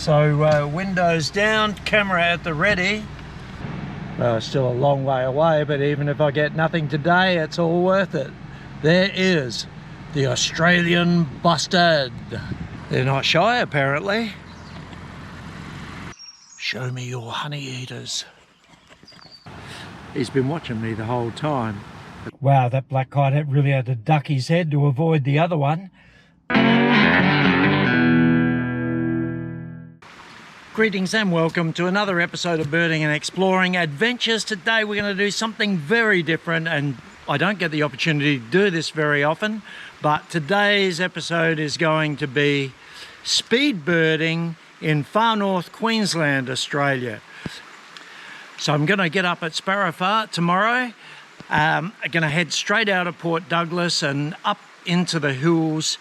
So windows down, camera at the ready. Still a long way away, but even if I get nothing today, it's all worth it. There is the Australian Bustard. They're not shy apparently. Show me your honey eaters. He's been watching me the whole time. Wow, that black kite really had to duck his head to avoid the other one. Greetings and welcome to another episode of Birding and Exploring Adventures. Today we're going to do something very different, and I don't get the opportunity to do this very often, but today's episode is going to be speed birding in far north Queensland, Australia. So I'm going to get up at Sparrowfart tomorrow. I'm going to head straight out of Port Douglas and up into the hills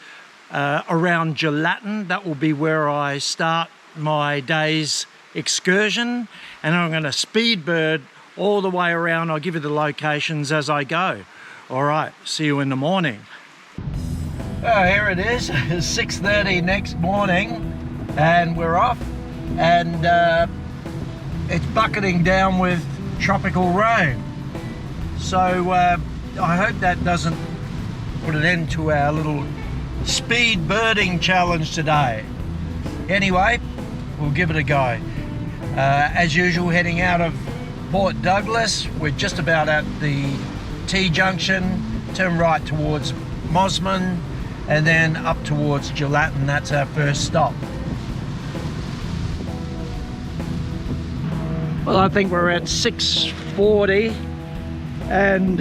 around Gelatin. That will be where I start my day's excursion, and I'm going to speed bird all the way around. I'll give you the locations as I go. All right, see you in the morning. Oh, here it is. It's 6:30 next morning and we're off, and it's bucketing down with tropical rain. So I hope that doesn't put an end to our little speed birding challenge today. Anyway, we'll give it a go. As usual, heading out of Port Douglas. We're just about at the T-junction. Turn right towards Mosman and then up towards Gelatin. That's our first stop. Well, I think we're at 6:40, and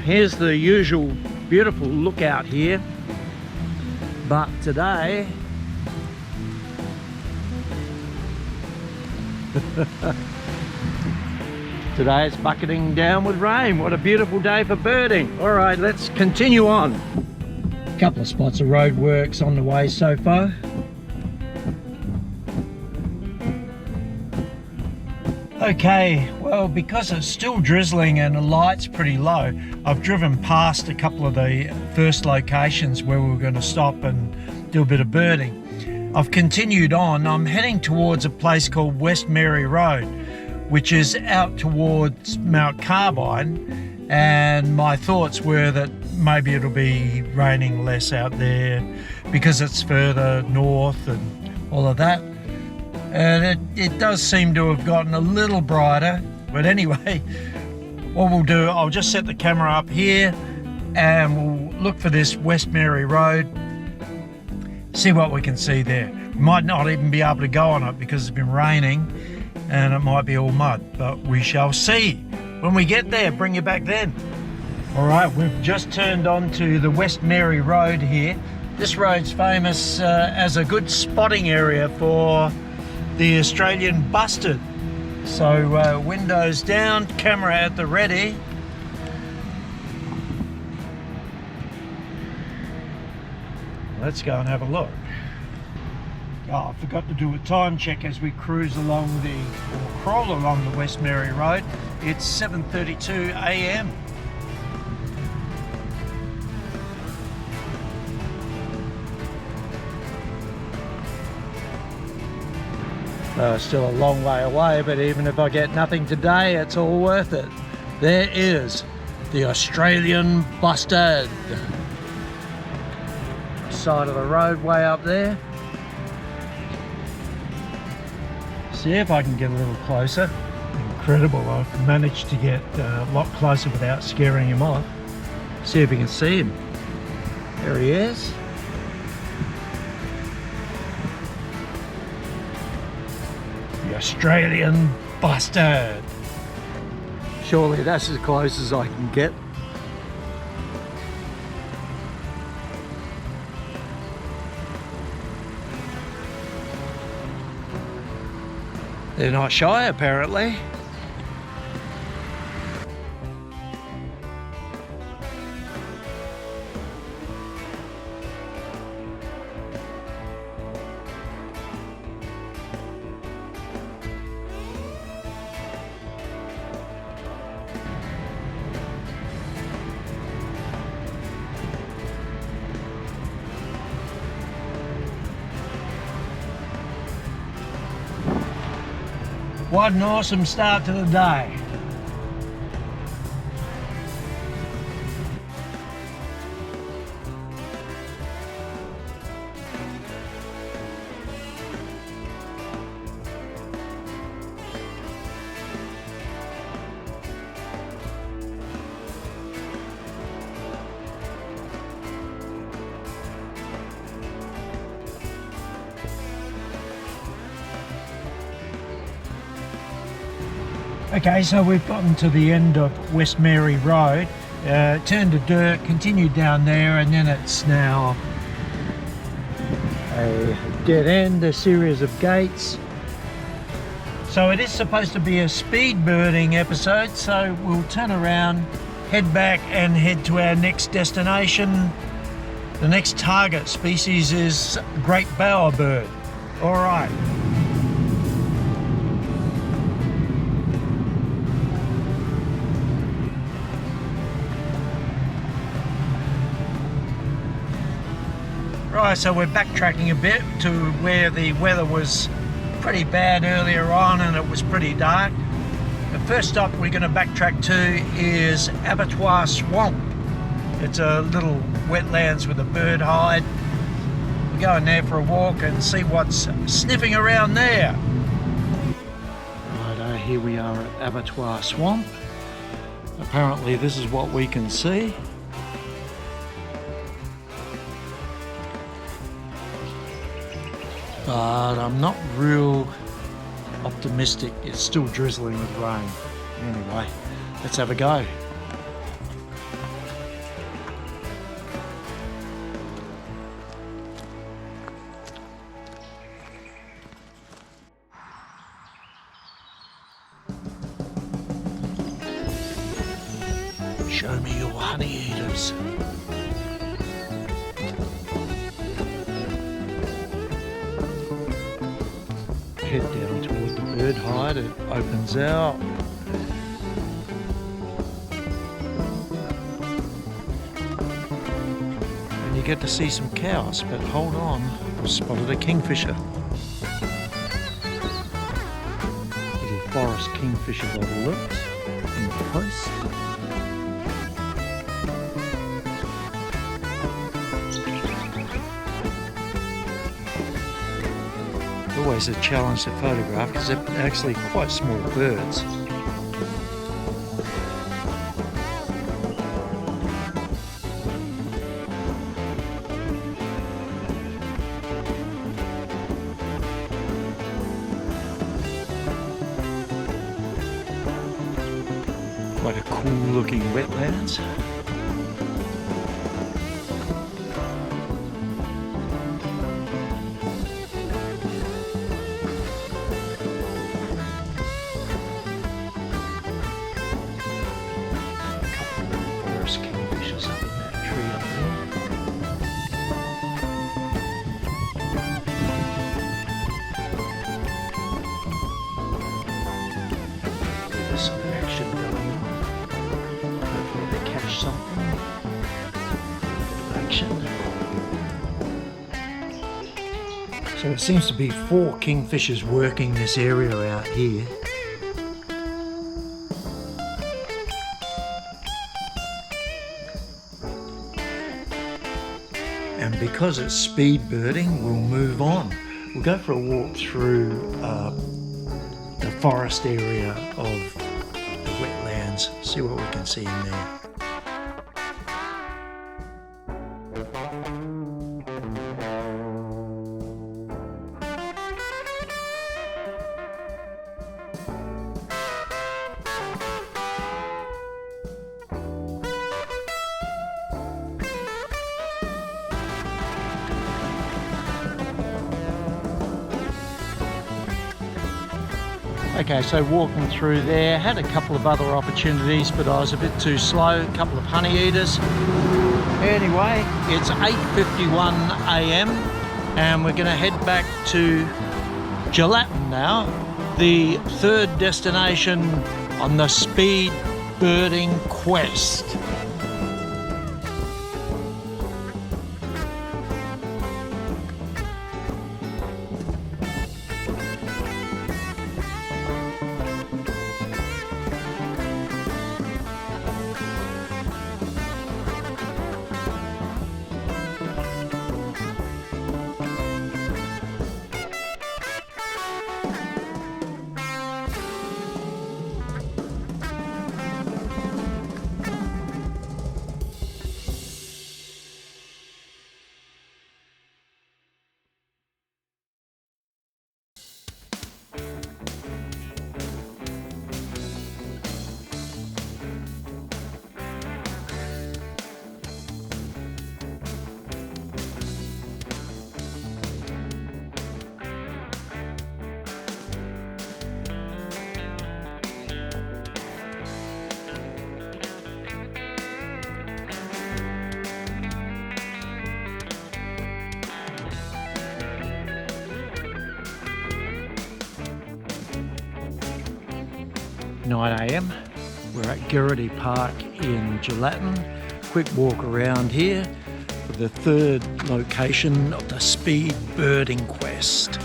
here's the usual beautiful lookout here. But today today it's bucketing down with rain. What a beautiful day for birding. All right, let's continue on. A couple of spots of road works on the way so far. Okay, well, because it's still drizzling and the light's pretty low, I've driven past a couple of the first locations where we were going to stop and do a bit of birding. I've continued on. I'm heading towards a place called West Mary Road, which is out towards Mount Carbine, and my thoughts were that maybe it'll be raining less out there because it's further north and all of that. And it does seem to have gotten a little brighter, but anyway, what we'll do, I'll just set the camera up here and we'll look for this West Mary Road, see what we can see there. We might not even be able to go on it because it's been raining and it might be all mud, but we shall see. When we get there, bring you back then. All right, we've just turned onto the West Mary Road here. This road's famous as a good spotting area for the Australian Bustard. So windows down, camera at the ready. Let's go and have a look. Oh, I forgot to do a time check as we cruise along or crawl along the West Mary Road. It's 7:32 a.m. Still a long way away, but even if I get nothing today, it's all worth it. There is the Australian Bustard. Side of the road way up there. See if I can get a little closer. Incredible, I've managed to get a lot closer without scaring him off. See if you can see him. There he is. The Australian Bustard. Surely that's as close as I can get. They're not shy apparently. What an awesome start to the day. Okay, so we've gotten to the end of West Mary Road, turned to dirt, continued down there, and then it's now a dead end, a series of gates. So it is supposed to be a speed birding episode, so we'll turn around, head back and head to our next destination. The next target species is great bowerbird. All right. Right, so we're backtracking a bit to where the weather was pretty bad earlier on and it was pretty dark. The first stop we're going to backtrack to is Abattoir Swamp. It's a little wetlands with a bird hide. We'll go in there for a walk and see what's sniffing around there. Right, here we are at Abattoir Swamp. Apparently this is what we can see. But I'm not real optimistic. It's still drizzling with rain. Anyway, let's have a go. Show me your honey eaters. Head down toward the bird hide, it opens out. And you get to see some cows, but hold on, I've spotted a kingfisher. Little forest kingfisher by the looks in the coast. Always a challenge to photograph because they're actually quite small birds. Quite a cool looking wetlands. Kingfishers up in that tree up there. There's some action going on. Hopefully they catch something. Action. So it seems to be 4 kingfishers working this area out here. And because it's speed birding, we'll move on. We'll go for a walk through the forest area of the wetlands, see what we can see in there. Okay, so walking through there, had a couple of other opportunities, but I was a bit too slow, a couple of honey eaters. Anyway, it's 8:51 AM and we're gonna head back to Gelatin now, the third destination on the speed birding quest. 9 AM. We're at Gerrity Park in Gelatin. Quick walk around here for the third location of the speed birding quest.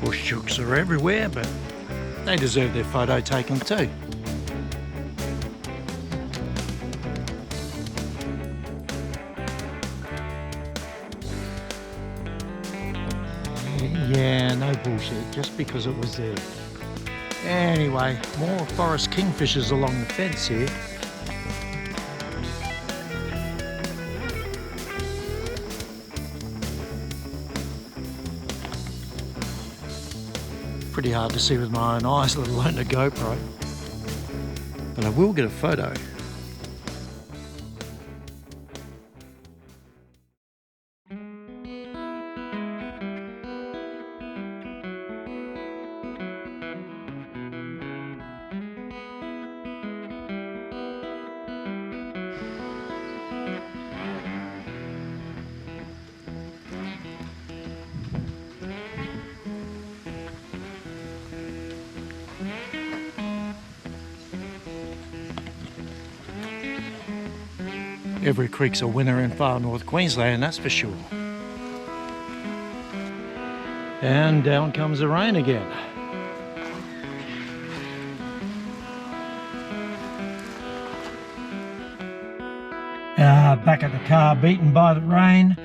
Bush chooks are everywhere, but they deserve their photo taken too. Yeah, no bullshit, just because it was there. Anyway, more forest kingfishers along the fence here. Pretty hard to see with my own eyes, let alone a GoPro. But I will get a photo. Every creek's a winner in far north Queensland, that's for sure. And down comes the rain again. Back at the car, beaten by the rain.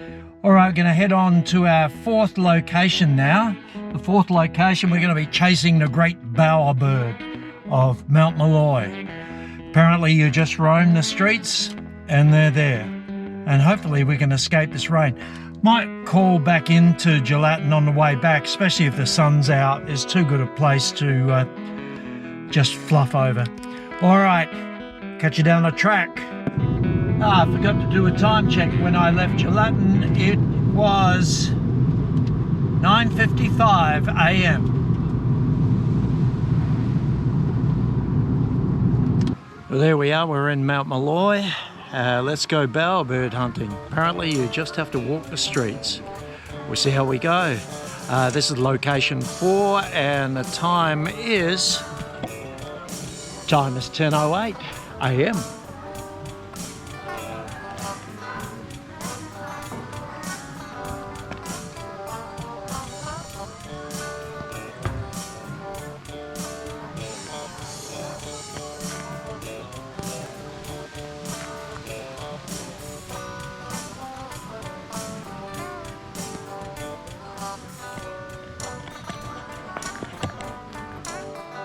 All right, we're going to head on to our fourth location now. The fourth location, we're going to be chasing the great bowerbird of Mount Molloy. Apparently you just roam the streets and they're there, and hopefully we can escape this rain. Might call back into Gelatin on the way back, especially if the sun's out. It's too good a place to just fluff over. All right, catch you down the track. I forgot to do a time check when I left Gelatin. It was 9:55 AM. Well, there we are, we're in Mount Molloy. Let's go bowerbird hunting. Apparently you just have to walk the streets. We'll see how we go. This is location 4 and the time is 10:08 AM.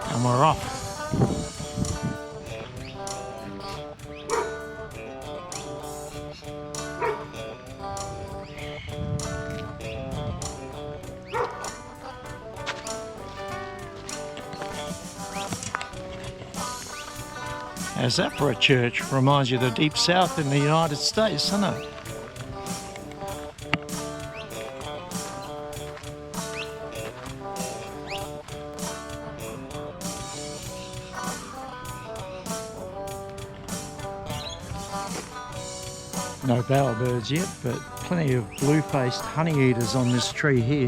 And we're off. How's that for a church? Reminds you of the deep south in the United States, doesn't it? No bowerbirds yet, but plenty of blue-faced honey eaters on this tree here.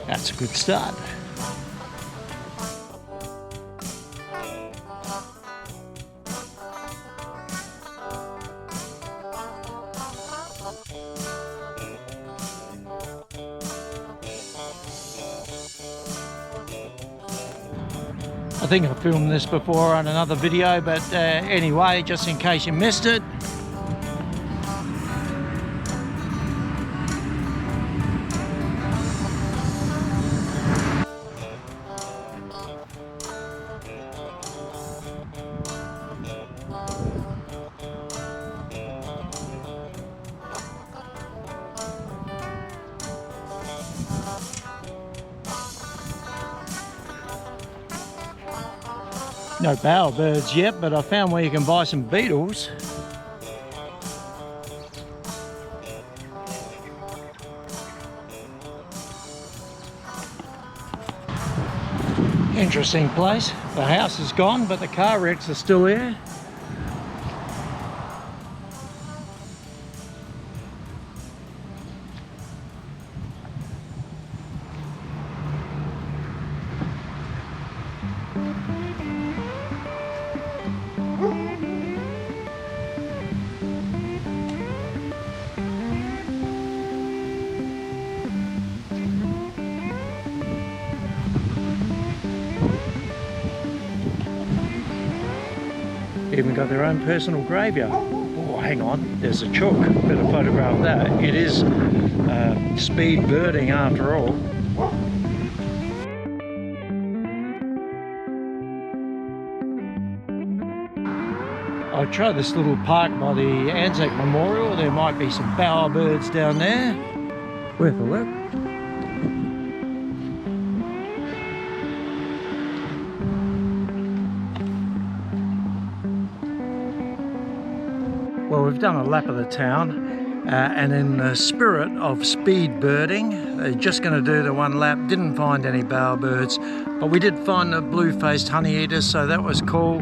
That's a good start. I think I filmed this before on another video, but anyway, just in case you missed it. No bowerbirds yet, but I found where you can buy some beetles. Interesting place. The house is gone, but the car wrecks are still here. Even got their own personal graveyard. Oh, hang on, there's a chook. Better photograph that. It is speed birding after all. I tried this little park by the Anzac Memorial. There might be some bowerbirds down there. Worth a look. Well, we've done a lap of the town, and in the spirit of speed birding, they're just going to do the one lap. Didn't find any bowerbirds, but we did find the blue-faced honeyeaters, so that was cool.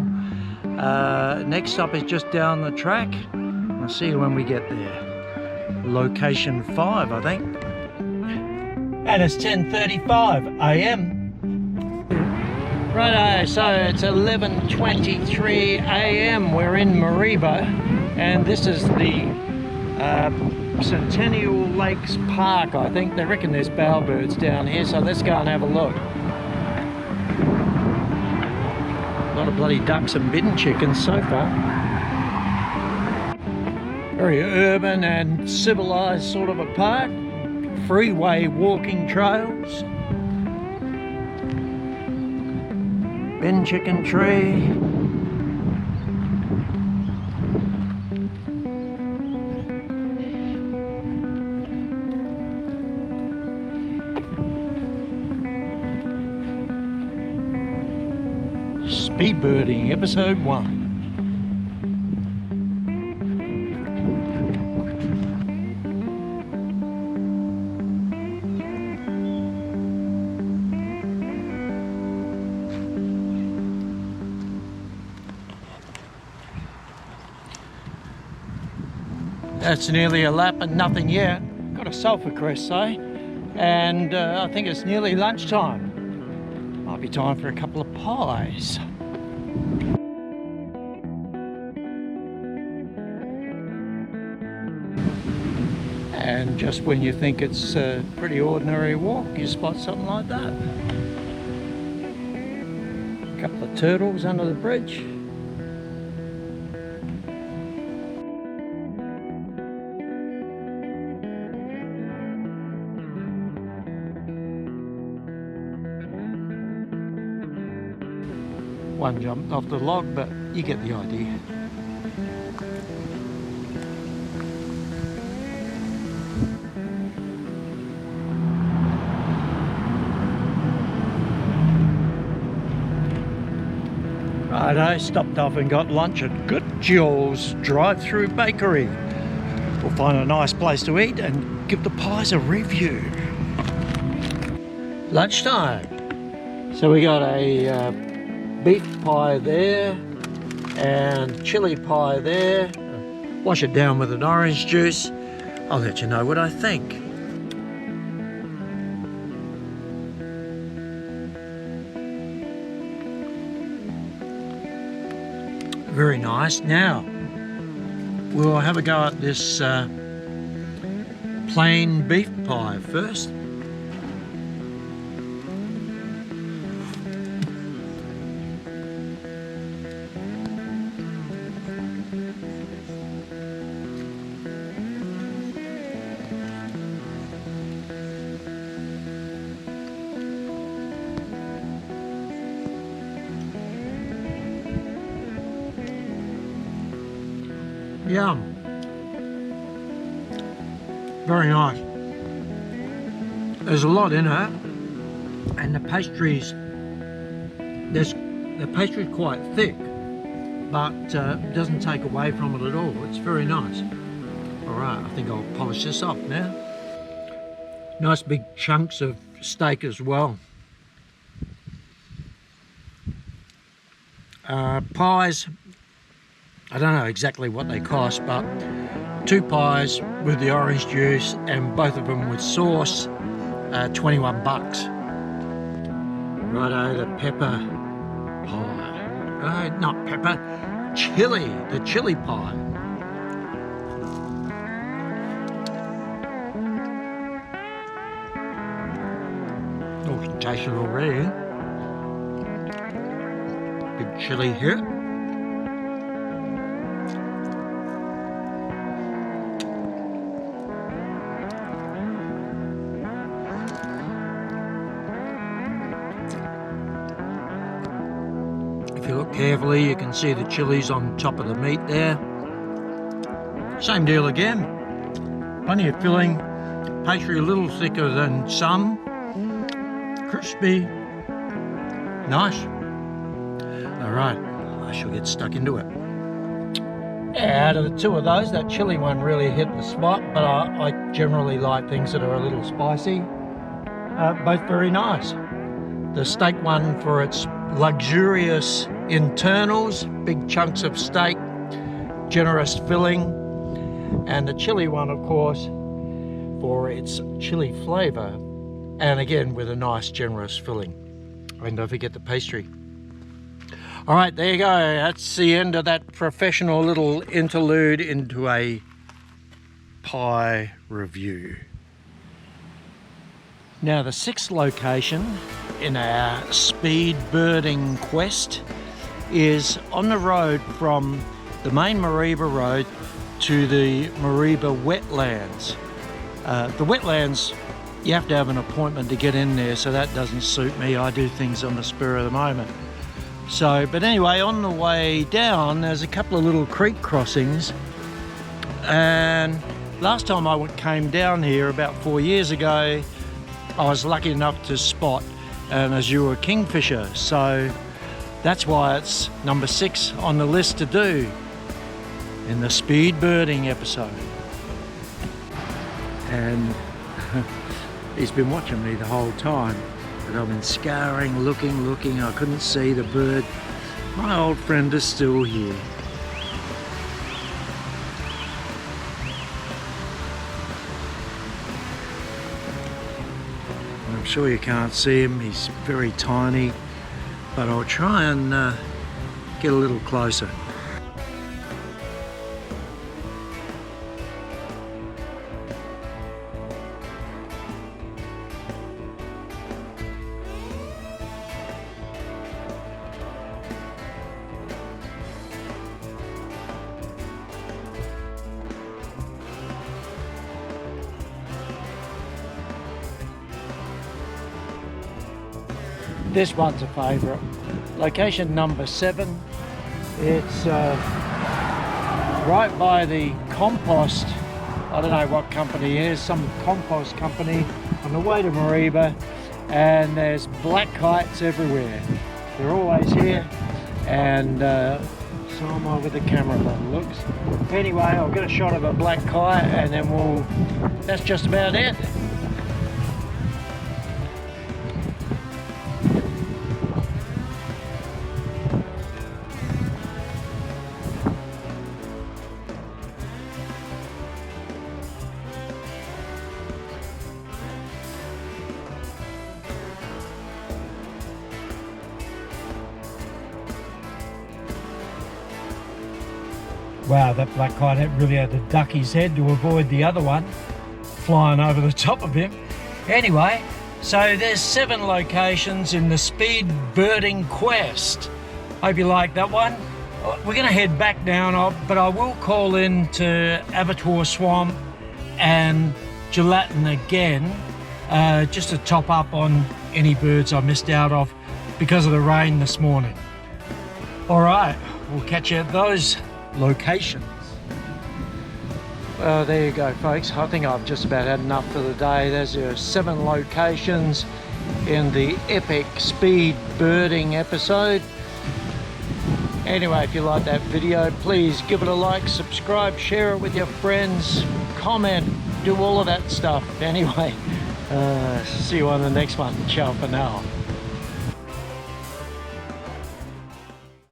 Next stop is just down the track. I'll see you when we get there. Location 5, I think. And it's 10:35 a.m. Righto, so it's 11:23 a.m. We're in Mariba, and this is the Centennial Lakes Park, I think. They reckon there's bowerbirds down here, so let's go and have a look. A lot of bloody ducks and bin chickens so far. Very urban and civilized sort of a park. Freeway walking trails. Bin chicken tree. Speed birding, episode 1. That's nearly a lap and nothing yet. Got a sulphur crest though, and I think it's nearly lunchtime. Might be time for a couple of pies. And just when you think it's a pretty ordinary walk, you spot something like that. A couple of turtles under the bridge. One jumped off the log, but you get the idea. Righto, stopped off and got lunch at Good Jules drive-through bakery. We'll find a nice place to eat and give the pies a review. Lunchtime. So we got a beef pie there and chili pie there. Wash it down with an orange juice. I'll let you know what I think. Very nice. Now we'll have a go at this plain beef pie first. Yeah, very nice. There's a lot in it, and the pastry's quite thick, but it doesn't take away from it at all. It's very nice. All right, I think I'll polish this off now. Nice big chunks of steak as well. Pies, I don't know exactly what they cost, but 2 pies with the orange juice and both of them with sauce, 21 bucks. Righto, the pepper pie. Not pepper, chili, the chili pie. Oh, you can taste it already. Big chili here. If you look carefully, you can see the chilies on top of the meat there. Same deal again. Plenty of filling. Pastry a little thicker than some. Crispy. Nice. Alright, I shall get stuck into it. Out of the 2 of those, that chili one really hit the spot, but I generally like things that are a little spicy. Both very nice. The steak one for its luxurious internals, big chunks of steak, generous filling, and the chili one, of course, for its chili flavour, and again with a nice generous filling. And don't forget the pastry. All right, there you go. That's the end of that professional little interlude into a pie review. Now, the 6th location in our speed birding quest is on the road from the main Mareeba Road to the Mareeba wetlands. The wetlands, you have to have an appointment to get in there, so that doesn't suit me. I do things on the spur of the moment. So, but anyway, on the way down, there's a couple of little creek crossings, and last time I came down here about 4 years ago, I was lucky enough to spot an azure kingfisher, so that's why it's number 6 on the list to do in the speed birding episode. And he's been watching me the whole time. But I've been scouring, looking, I couldn't see the bird. My old friend is still here. I'm sure you can't see him, he's very tiny, but I'll try and get a little closer. This one's a favourite. Location number 7. It's right by the compost. I don't know what company it is, some compost company on the way to Mareeba, and there's black kites everywhere. They're always here, and so am I with the camera by the looks. Anyway, I'll get a shot of a black kite and then that's just about it. Wow, that black kite really had to duck his head to avoid the other one flying over the top of him. Anyway, so there's 7 locations in the speed birding quest. Hope you like that one. We're going to head back down, but I will call in to Abattoir Swamp and Gelatin again, just to top up on any birds I missed out of because of the rain this morning. All right, we'll catch you at those locations. There you go, folks. I think I've just about had enough for the day. There's your 7 locations in the epic speed birding episode. Anyway, if you like that video, please give it a like, subscribe, share it with your friends, comment, do all of that stuff. Anyway, see you on the next one. Ciao for now.